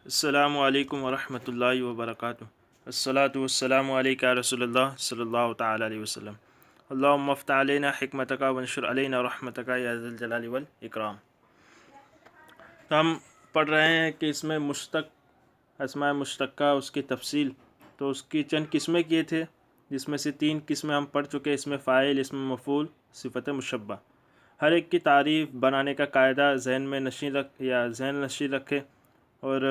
अस्सलामु अलैकुम वरहमतुल्लाहि वबरकातुहू। अस्सलातु वस्सलामु अलैका रसूलुल्लाह सल्लल्लाहु तआला अलैहि वसल्लम। अल्लाहुम्मा फ़्तह अलैना हिकमतका वंशुर अलैना रहमतका या ज़ल जलाली वल इकराम। तो हम पढ़ रहे हैं कि इसमें मुश्तक अस्माए मुश्तक्का उसकी तफसील, तो उसकी चंद किस्में किए थे, जिसमें से 3 किस्में हम पढ़ चुके। इसमें फ़ाइल, इसमें मफ़ूल, सिफ़त मुशब्बा। हर एक की तारीफ़ बनाने का कायदा जहन में जहन नशीं रखें और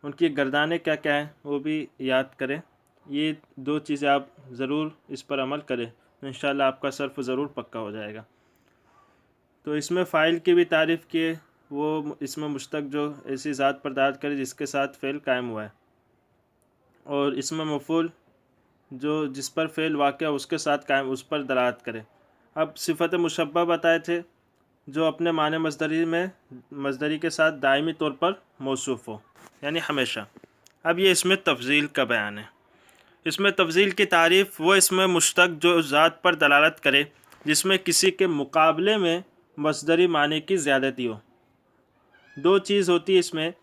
उनकी गर्दानें क्या क्या हैं वो भी याद करें। ये 2 चीज़ें आप ज़रूर इस पर अमल करें तो इंशाअल्लाह आपका सर्फ ज़रूर पक्का हो जाएगा। तो इसमें फ़ाइल की भी तारीफ़ किए, वो इसमें मुश्तक जो ऐसी ज़ात पर दाद करे जिसके साथ फ़ेल कायम हुआ है, और इसमें मफ़ूल जो जिस पर फ़ेल वाक़या उसके साथ कायम उस पर दलालत करे। अब सिफ़त मुशब्बा बताए थे जो अपने माने मज़दरी के साथ दायमी तौर पर मौसूफ़ हो, यानी हमेशा। अब ये इसमें तफ़ज़ील का बयान है। इसमें तफ़ज़ील की तारीफ़ वो इसमें मुश्तक जो ज़ात पर दलालत करे जिसमें किसी के मुकाबले में मज़दरी माने की ज़्यादती हो। 2 चीज़ होती है इसमें,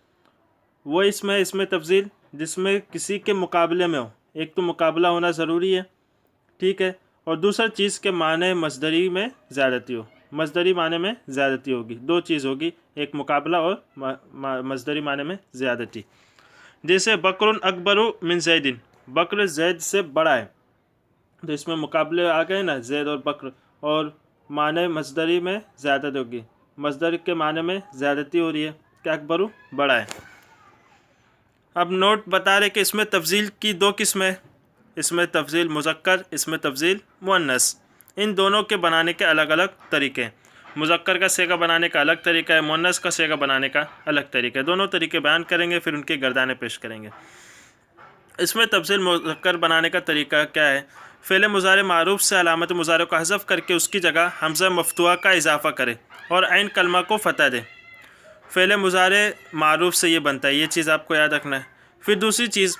वो इसमें तफ़ज़ील जिसमें किसी के मुकाबले में हो। एक तो मुकाबला होना ज़रूरी है, ठीक है, और दूसरा चीज़ के माने मज़दरी में ज़्यादती हो, मज़दरी माने में ज़्यादती होगी। 2 चीज़ होगी, एक मुकाबला और मज़दरी माने में ज़्यादती। जैसे बकरुन अकबरु मिन ज़ैदिन, बकर ज़ैद से बड़ा है, तो इसमें मुकाबले आ गए ना, ज़ैद और बकर, और माने मज़दरी में ज़्यादत होगी, मज़दर के माने में ज़्यादती हो रही है कि अकबरु बड़ा है। अब नोट बता रहे कि इसमें तफ़ज़ील की 2 किस्में, इसमें तफ़ज़ील मुज़क्कर, इसमें तफ़ज़ील मुअन्नस। इन दोनों के बनाने के अलग अलग तरीके हैं। मुज़क्कर का सेगा बनाने का अलग तरीका है, मुअन्नस का सेगा बनाने का अलग तरीका है। दोनों तरीके बयान करेंगे, फिर उनकी गर्दाने पेश करेंगे। इसमें तफ़ज़ील मुज़क्कर बनाने का तरीका क्या है? फ़ेल मुज़ारे मारूफ़ से अलामत मुज़ारे को हज़फ़ करके उसकी जगह हमज़ा मफ़तूहा का इजाफ़ा करे और ऐन कलमा को फ़तह दे। फ़ेल मुज़ारे मारूफ़ से ये बनता है, ये चीज़ आपको याद रखना है। फिर दूसरी चीज़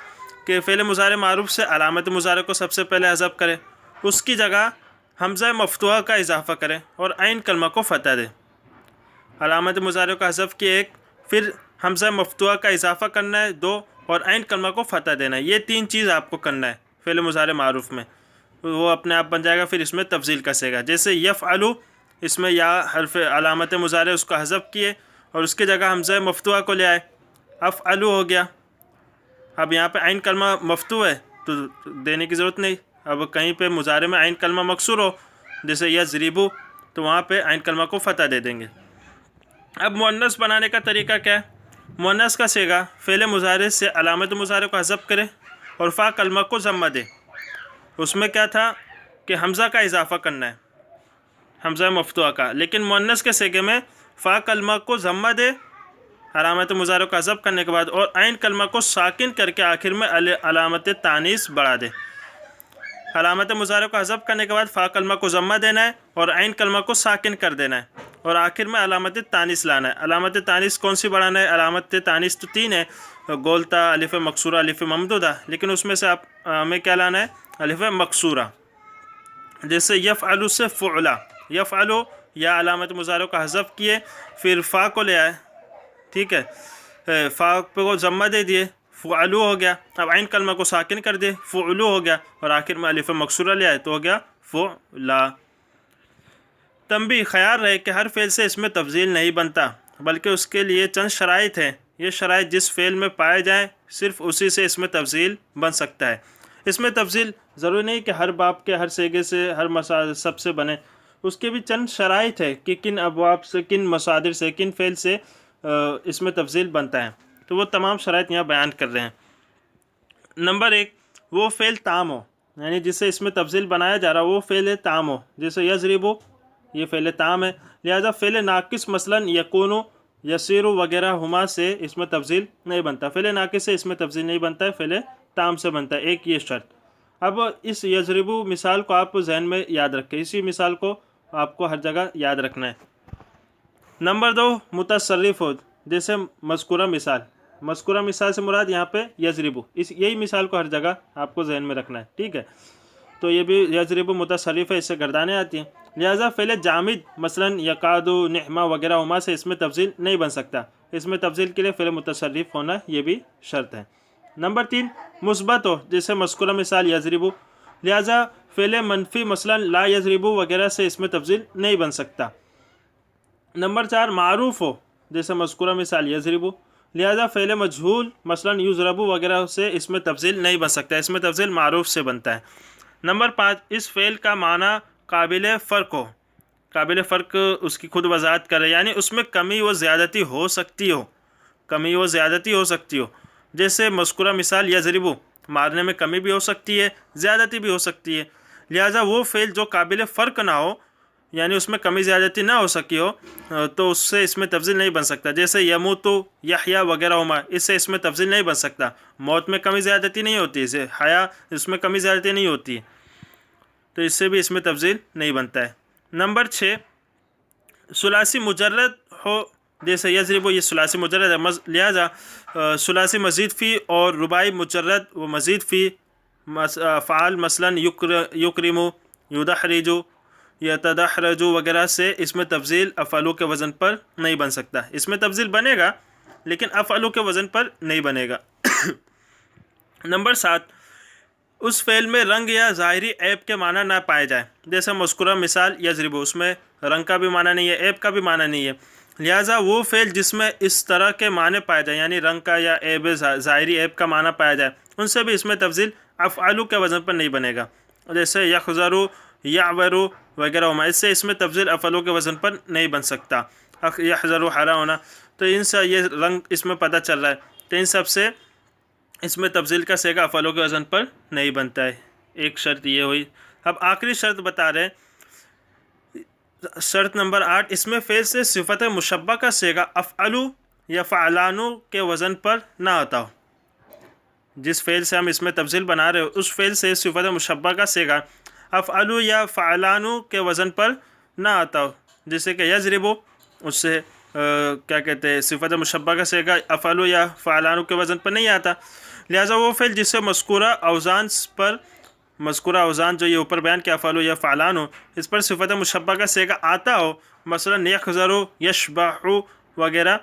कि फ़ेल मुज़ारे मारूफ़ से अलामत मुज़ारे को सबसे पहले हज़फ़ करें, उसकी जगह हमज़ा मफ़तूहा का इजाफ़ा करें और ऐन कलमा को फ़तह दे। अलामत मुज़ारे को हज़फ़ की 1, फिर हमज़ा मफ़तूहा का इजाफ़ा करना है 2, और ऐन कलमा को फ़तह देना है। ये 3 चीज़ आपको करना है फ़ेल मुज़ारे मारूफ़ में, वो अपने आप बन जाएगा। फिर इसमें तफ़ज़ील का सेगा, जैसे यफ़अलु, इसमें या हर्फ़ अलामत मुज़ारे उसका हज़फ़ किए और उसकी जगह हमज़ा मफ़तूहा को ले आए, अफ़अलु हो गया। अब यहाँ पे ऐन कलमा मफ़तू है तो देने की ज़रूरत नहीं। अब कहीं पे मुज़ारे में ऐन कलमा मकसूर हो, जैसे यज़रिबु, तो वहाँ पे ऐन कलमा को फ़तह दे देंगे। अब मुअन्नस बनाने का तरीका क्या है? मुअन्नस का सेगा फ़ेल मुज़ारे से अलामत मुज़ारे को हज़फ़ करे और फ़ा कलमा को ज़म्मा दे। उसमें क्या था कि हमज़ा का इजाफ़ा करना है, हमज़ा मफ़तूहा का, लेकिन मुअन्नस के सेगे में फ़ा कलमा को ज़म्मा दे अलामत मुज़ारे को हज़फ़ करने के बाद, और ऐन कलमा को साकिन करके आखिर में अलामत तानीस बढ़ा दे। अलामत मुज़ारे को हज़फ़ करने के बाद फ़ा कलमा को ज़म्मा देना है और ऐन कलमा को साकिन कर देना है, और आखिर में अलामत तानीस लाना है। अलामत तानीस कौन सी बढ़ाना है? अलामत तानीस तो 3 है, गोलता, अलिफ़ मकसूरा, अलिफ़ ममदूदा, लेकिन उसमें से आप हमें क्या लाना है? अलिफ़ मकसूरा। जैसे यफ़अलु से फ़ुअला, यफ़अलु या अलामत मुज़ारे को हज़फ़ किए, फिर फ़ा को ले आए, ठीक है, फ़ा को ज़म्मा दे दिए, फ़ुअलु हो गया। अब ऐन कलमा को साकिन कर दिए, फ़ुअलु हो गया, और आखिर में अलिफ़ मकसूरा ले आए तो हो गया फ़ुअला। तंबी, ख़याल रहे कि हर फ़ेल से इसमें तफ़ज़ील नहीं बनता, बल्कि उसके लिए चंद शराइत हैं। ये शराइत जिस फ़ेल में पाए जाएँ सिर्फ़ उसी से इसमें तफ़ज़ील बन सकता है। इसमें तफ़ज़ील ज़रूरी नहीं कि हर बाब के हर सेगे से हर सब से बने, उसके भी चंद शराइत है कि किन अबवाब से, किन मसादिर से, किन फ़ेल से इसमें तफ़ज़ील बनता है। तो वो तमाम शराइत यहाँ बयान कर रहे हैं। नंबर 1, वो फ़ेल ताम हो, यानी जिससे इसमें तफ़ज़ील बनाया जा रहा हो वो फ़ेल ताम हो। जैसे यज़रिबु, ये फ़ेल ताम है, लिहाजा फ़ेल नाकिस मसलन यकूनु, यसीरु वगैरह हुमा से इसमें तफ़ज़ील नहीं बनता। फ़ेल नाकिस से इसमें तफ़ज़ील नहीं बनता है, फ़ेल ताम से बनता है। एक ये शर्त। अब इस यज़रिबु मिसाल को आप जहन में याद रखें, इसी मिसाल को आपको हर जगह याद रखना है। नंबर 2, मुतसर्रिफ़ हो, जैसे मज़कूरा मिसाल, मज़कूरा मिसाल से मुराद यहाँ पे यज़रिबु, इस यही मिसाल को हर जगह आपको जहन में रखना है, ठीक है। तो ये भी यजरिबु मुतसर्रिफ है, इससे गर्दानें आती हैं। लिहाजा फ़ेल जामिद मसलन यकादु निहमा वगैरह उमा से इसमें तब्दील नहीं बन सकता। इसमें तब्दील के लिए फ़ेल मुतसर्रिफ होना ये भी शर्त है। नंबर 3 मुस्बत हो, जैसे मज़कूरा मिसाल यजरिबु, लिहाजा फ़ेल मनफी मसलन ला यजरिबु वगैरह से इसमें तब्दील नहीं बन सकता। नंबर 4 मारूफ हो, जैसे मज़कूरा मिसाल यजरिबु, लिहाजा फ़ेल मजहूल मसलन युज़रबु वगैरह से इसमें तब्दील नहीं बन सकता। इसमें तब्दील मारूफ से बनता है। नंबर 5 इस फ़ेल का माना काबिल फ़र्क हो, काबिल फ़र्क उसकी खुद वजाहत करे, यानी उसमें कमी व ज़्यादती हो सकती हो, कमी व ज़्यादती हो सकती हो। जैसे मज़कूरा मिसाल यजरिबु, मारने में कमी भी हो सकती है, ज़्यादती भी हो सकती है। लिहाजा वो फ़ेल जो काबिल फ़र्क ना हो, यानी उसमें कमी ज़्यादती ना हो सकी हो, तो उससे इसमें तब्दील नहीं बन सकता। जैसे यमूतु यहया वगैरह हुमा, इससे इसमें तब्दील नहीं बन सकता। मौत में कमी ज़्यादती नहीं होती, इसे हया इसमें कमी ज़्यादती नहीं होती, तो इससे भी इसमें तब्दील नहीं बनता है। नंबर 6 सुलासी मुजर्रद हो, जैसे यजरिबु ये सुलासी मुजर्रद है, लिहाजा सुलासी मज़ीद फ़ी और रुबाई मुजर्रद व मज़ीद फ़ी फ़ाल मसलन युक्रिमु युदहरिजु या तदहरजु वगैरह से इसमें तब्दील अफ़अलु के वज़न पर नहीं बन सकता। इसमें तब्दील बनेगा लेकिन अफ़अलु के वज़न पर नहीं बनेगा। नंबर 7 उस फ़ेल में रंग या ज़ाहिरी ऐब के माना ना पाए जाए, जैसे मज़कूरा मिसाल यजरिबु, उसमें रंग का भी माना नहीं है, ऐब का भी माना नहीं है। लिहाजा वो फ़ेल जिसमें इस तरह के माने पाए जाए, यानी रंग का या ऐब ज़ाहिरी ऐब का माना पाया जाए, उनसे भी इसमें तब्दील अफ़अलु के वज़न पर नहीं बनेगा। जैसे यखज़रु यावरु वगैरह होना, इससे इसमें तब्दील अफ़अलु के वज़न पर नहीं बन सकता। यहज़रु हरा होना, तो इनसे ये रंग इसमें पता चल रहा है, तो इन सब से इसमें तब्दील का सेगा अफ़अलु के वज़न पर नहीं बनता है। एक शर्त ये हुई। अब आखिरी शर्त बता रहे हैं, शर्त नंबर 8 इसमें फ़ेल से सिफ़त मुशब्बा का सेगा अफ़अलु या फ़अलानु के वज़न पर ना आता हो। जिस फ़ेल से हम इसमें तब्दील बना रहे हो, उस फ़ेल से सिफ़त मुशब्बा का सेगा अफ़अलु या फ़अलानु के वज़न पर ना आता हो। जैसे कि यजरिबु, उससे क्या कहते हैं, सिफ़त मुशब्बा का सेगा अफ़अलु या फ़अलानु के वज़न पर नहीं आता। लिहाजा वो फ़ेल जिससे मज़कूरा औज़ान जो ये ऊपर बयान किया अफ़अलु या फ़अलानु, इस पर सिफ़त मुशब्बा का सेगा आता हो, मसलन यखज़रु यशबहु वगैरह,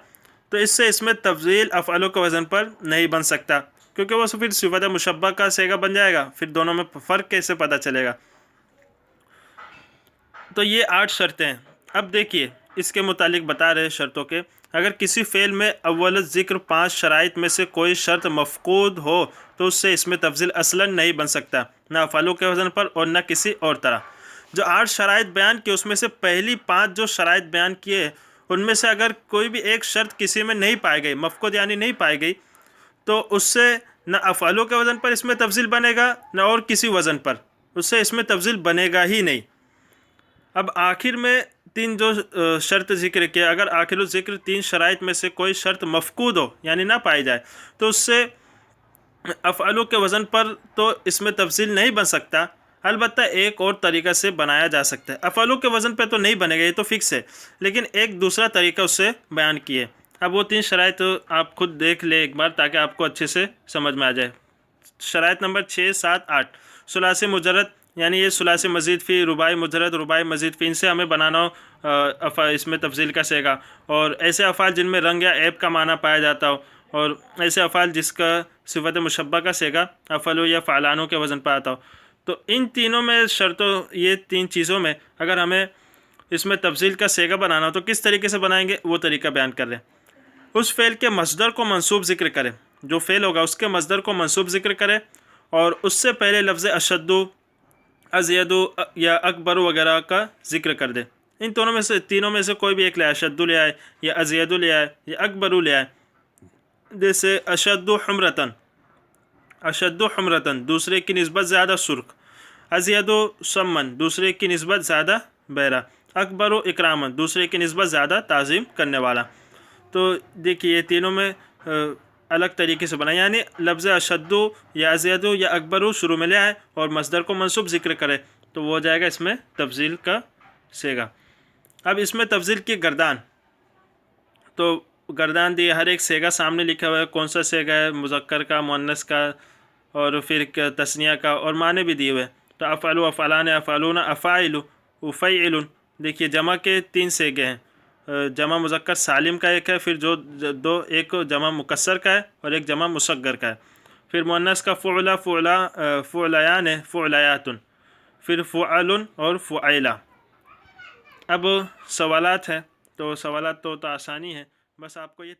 तो इससे इसमें तब्दील अफ़अलु के वज़न पर नहीं बन सकता, क्योंकि वो फिर सिफ़त मुशब्बा का सेगा बन जाएगा। फिर दोनों में फ़र्क कैसे पता चलेगा। तो ये 8 शर्तें हैं। अब देखिए इसके मुतालिक बता रहे शर्तों के, अगर किसी फ़ेल में अव्वल ज़िक्र 5 शराइत में से कोई शर्त मफ़कूद हो तो उससे इसमें तब्दील असलन नहीं बन सकता, ना अफ़अलु के वज़न पर और न किसी और तरह। जो 8 शराइत बयान किए उसमें से पहली 5 जो शराइत बयान किए, उनमें से अगर कोई भी एक शर्त किसी में नहीं पाई गई, मफ़कूद यानी नहीं पाई गई, तो उससे न अफ़अलु के वज़न पर इसमें तब्दील बनेगा न और किसी वज़न पर, उससे इसमें तब्दील बनेगा ही नहीं। अब आखिर में 3 जो शर्त ज़िक्र किया, अगर आखिर ज़िक्र 3 शराइत में से कोई शर्त मफ़कूद हो यानी ना पाई जाए, तो उससे अफ़अलु के वज़न पर तो इसमें तब्दील नहीं बन सकता। अलबत्ता एक और तरीक़ा से बनाया जा सकता है। अफ़अलु के वज़न पर तो नहीं बनेगा, ये तो फ़िक्स है, लेकिन एक दूसरा तरीका उससे बयान किए। अब वो 3 शराइत आप खुद देख ले एक बार, ताकि आपको अच्छे से समझ में आ जाए। शराइत नंबर 6, 7, 8 सुलासी मुजर्रद, यानी ये सुलासी मज़ीद फ़ी रुबाई मुजर्रद रुबाई मज़ीद फ़ी, इनसे हमें बनाना हो इसमें तब्दील का सेगा। और ऐसे अफ़ाल जिनमें रंग या ऐब का माना पाया जाता हो, और ऐसे अफ़ाल जिसका सिफ़त मुशब्बा का सेगा अफ़अलु या फ़अलानु के वज़न पर आता हो। तो इन तीनों में शर्तों, ये 3 चीज़ों में अगर हमें इसमें तब्दील का सेगा बनाना हो तो किस तरीके से बनाएंगे, वो तरीका बयान कर रहे हैं। उस फ़ेल के मसदर को मंसूब ज़िक्र करें, जो फ़ेल होगा उसके मसदर को मंसूब ज़िक्र करें, और उससे पहले लफ्ज़ अशद्दु अज़यदु या अकबर वगैरह का ज़िक्र कर दे। इन तीनों में से कोई भी एक ले आए, अशद्दु ले आए या अज़यदु ले आए या अकबरु ले आए। जैसे अशद्दु हुम्रतन दूसरे की निस्बत ज़्यादा सुर्ख, अज़यदु सम्मन दूसरे की निस्बत ज़्यादा बहरा, अकबरु इकरामन दूसरे की निस्बत ज़्यादा ताज़ीम करने वाला। तो देखिए ये तीनों में अलग तरीके से बना, यानी लफ्ज़ अशद्दु या अज़यदु या अकबरु शुरू में ले आए और मसदर को मंसूब ज़िक्र करे, तो वो हो जाएगा इसमें तब्दील का सेगा। अब इसमें तब्दील की गर्दान, तो गर्दान दी, हर एक सेगा सामने लिखा हुआ है, कौन सा सेगा है, मुज़क्कर का, मुअन्नस का, और फिर तस्निया का, और माने भी दिए हुए हैं। तो अफ़अलु, अफ़अलान, अफ़अलून, अफ़ाइलु, उफ़ैइलुन। देखिए जमा के 3 सेगे हैं, जमा मुज़क्कर सालिम का एक है, फिर जो दो, एक जमा मुकस्सर का है और एक जमा मुसग्गर का है। फिर मुअन्नस का फ़ुअला, फ़ुअलयान है, फ़ुअलयातुन, फिर फ़ुअलुन और फ़ुअइला। अब सवालात हैं, तो सवालात तो आसानी है, बस आपको ये